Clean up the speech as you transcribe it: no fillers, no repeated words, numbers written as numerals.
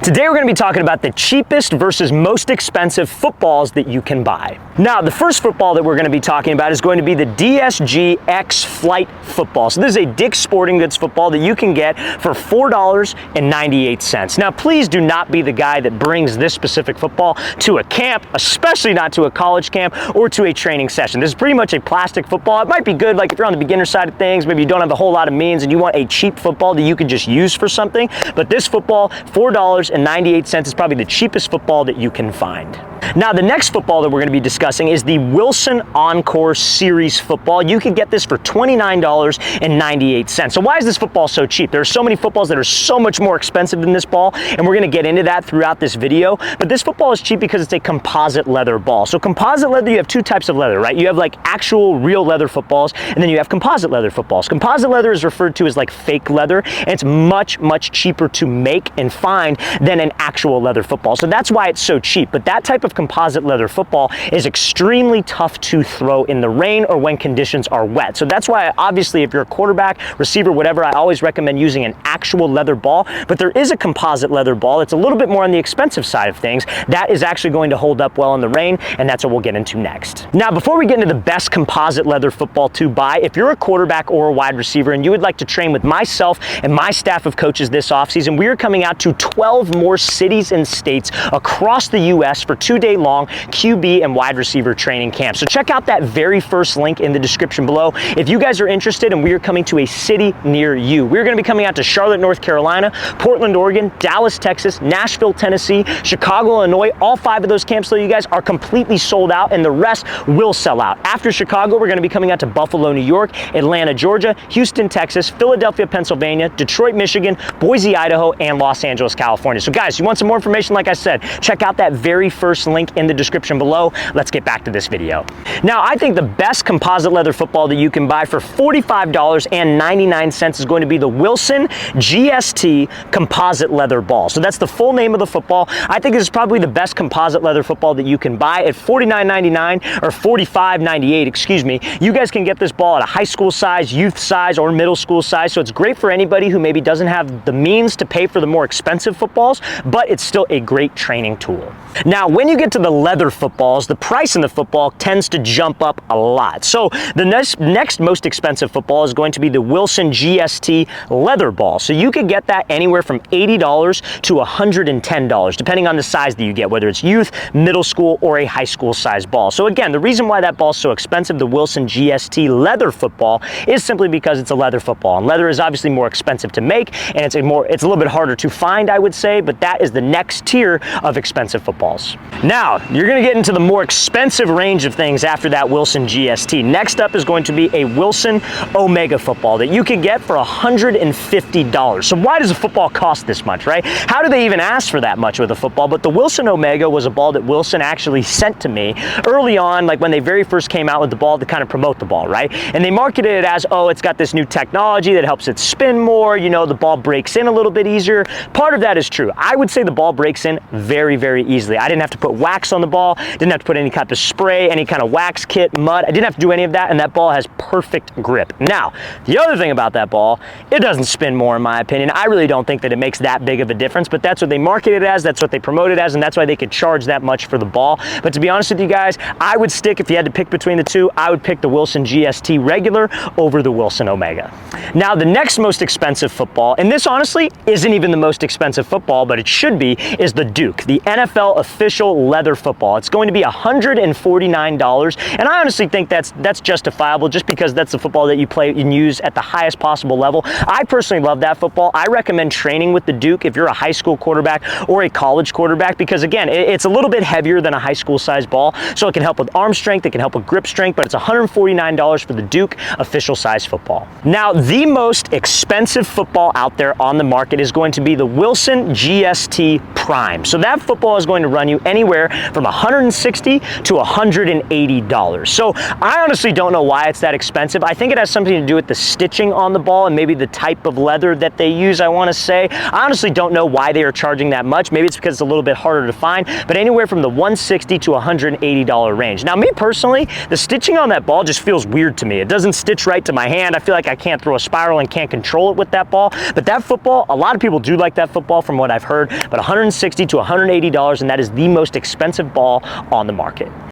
Today we're going to be talking about the cheapest versus most expensive footballs that you can buy. Now, the first football that we're going to be talking about is going to be the DGX Flight football. So this is a Dick's Sporting Goods football that you can get for $4.98. Now, please do not be the guy that brings this specific football to a camp, especially not to a college camp or to a training session. This is pretty much a plastic football. It might be good, like if you're on the beginner side of things, maybe you don't have a whole lot of means and you want a cheap football that you could just use for something. But this football, $4.98, is probably the cheapest football that you can find. Now, the next football that we're going to be discussing is the Wilson Encore Series football. You can get this for $29.98. So why is this football so cheap? There are so many footballs that are so much more expensive than this ball, and we're going to get into that throughout this video. But this football is cheap because it's a composite leather ball. So composite leather, you have two types of leather, right? You have like actual real leather footballs, and then you have composite leather footballs. Composite leather is referred to as like fake leather, and it's much, much cheaper to make and find than an actual leather football. So that's why it's so cheap. But that type of composite leather football is extremely tough to throw in the rain or when conditions are wet. So that's why, obviously, if you're a quarterback, receiver, whatever, I always recommend using an actual leather ball. But there is a composite leather ball. It's a little bit more on the expensive side of things. That is actually going to hold up well in the rain, and that's what we'll get into next. Now, before we get into the best composite leather football to buy, if you're a quarterback or a wide receiver and you would like to train with myself and my staff of coaches this offseason, we are coming out to 12 more cities and states across the U.S. for 2-day long QB and wide receiver training camp. So check out that very first link in the description below if you guys are interested, and we are coming to a city near you. We're going to be coming out to Charlotte, North Carolina, Portland, Oregon, Dallas, Texas, Nashville, Tennessee, Chicago, Illinois. All 5 of those camps, though, you guys, are completely sold out, and the rest will sell out. After Chicago, we're going to be coming out to Buffalo, New York, Atlanta, Georgia, Houston, Texas, Philadelphia, Pennsylvania, Detroit, Michigan, Boise, Idaho, and Los Angeles, California. So guys, you want some more information, like I said, check out that very first link in the description below. Let's get back to this video. Now, I think the best composite leather football that you can buy for $45.99 is going to be the Wilson GST composite leather ball. So that's the full name of the football. I think this is probably the best composite leather football that you can buy at $49.99 or $45.98, excuse me. You guys can get this ball at a high school size, youth size, or middle school size. So it's great for anybody who maybe doesn't have the means to pay for the more expensive footballs, but it's still a great training tool. Now, when you get to the leather footballs, the price in the football tends to jump up a lot. So the next most expensive football is going to be the Wilson GST leather ball. So you could get that anywhere from $80 to $110, depending on the size that you get, whether it's youth, middle school, or a high school size ball. So again, the reason why that ball is so expensive, the Wilson GST leather football, is simply because it's a leather football. And leather is obviously more expensive to make, and it's a little bit harder to find, I would say, but that is the next tier of expensive footballs. Now, you're going to get into the more expensive range of things after that Wilson GST. Next up is going to be a Wilson Omega football that you can get for $150. So why does a football cost this much, right? How do they even ask for that much with a football? But the Wilson Omega was a ball that Wilson actually sent to me early on, like when they very first came out with the ball to kind of promote the ball, right? And they marketed it as, oh, it's got this new technology that helps it spin more, you know, the ball breaks in a little bit easier. Part of that is true. I would say the ball breaks in very, very easily. I didn't have to put wax on the ball, didn't have to put any kind of spray, any kind of wax kit, mud. I didn't have to do any of that, and that ball has perfect grip. Now, the other thing about that ball, it doesn't spin more, in my opinion. I really don't think that it makes that big of a difference, but that's what they market it as, that's what they promote it as, and that's why they could charge that much for the ball. But to be honest with you guys, I would stick, if you had to pick between the two, I would pick the Wilson GST regular over the Wilson Omega. Now, the next most expensive football, and this honestly isn't even the most expensive football, but it should be, is the Duke, the NFL official leather football. It's going to be $149, and I honestly think that's justifiable just because that's the football that you play and use at the highest possible level. I personally love that football. I recommend training with the Duke if you're a high school quarterback or a college quarterback because, again, it's a little bit heavier than a high school size ball, so it can help with arm strength, it can help with grip strength, but it's $149 for the Duke official size football. Now, the most expensive football out there on the market is going to be the Wilson GST Prime. So that football is going to run you anywhere from $160 to $180. So I honestly don't know why it's that expensive. I think it has something to do with the stitching on the ball and maybe the type of leather that they use, I want to say. I honestly don't know why they are charging that much. Maybe it's because it's a little bit harder to find, but anywhere from the $160 to $180 range. Now, me personally, the stitching on that ball just feels weird to me. It doesn't stitch right to my hand. I feel like I can't throw a spiral and can't control it with that ball. But that football, a lot of people do like that football from what I've heard, but $160 $160 to $180, and that is the most expensive ball on the market.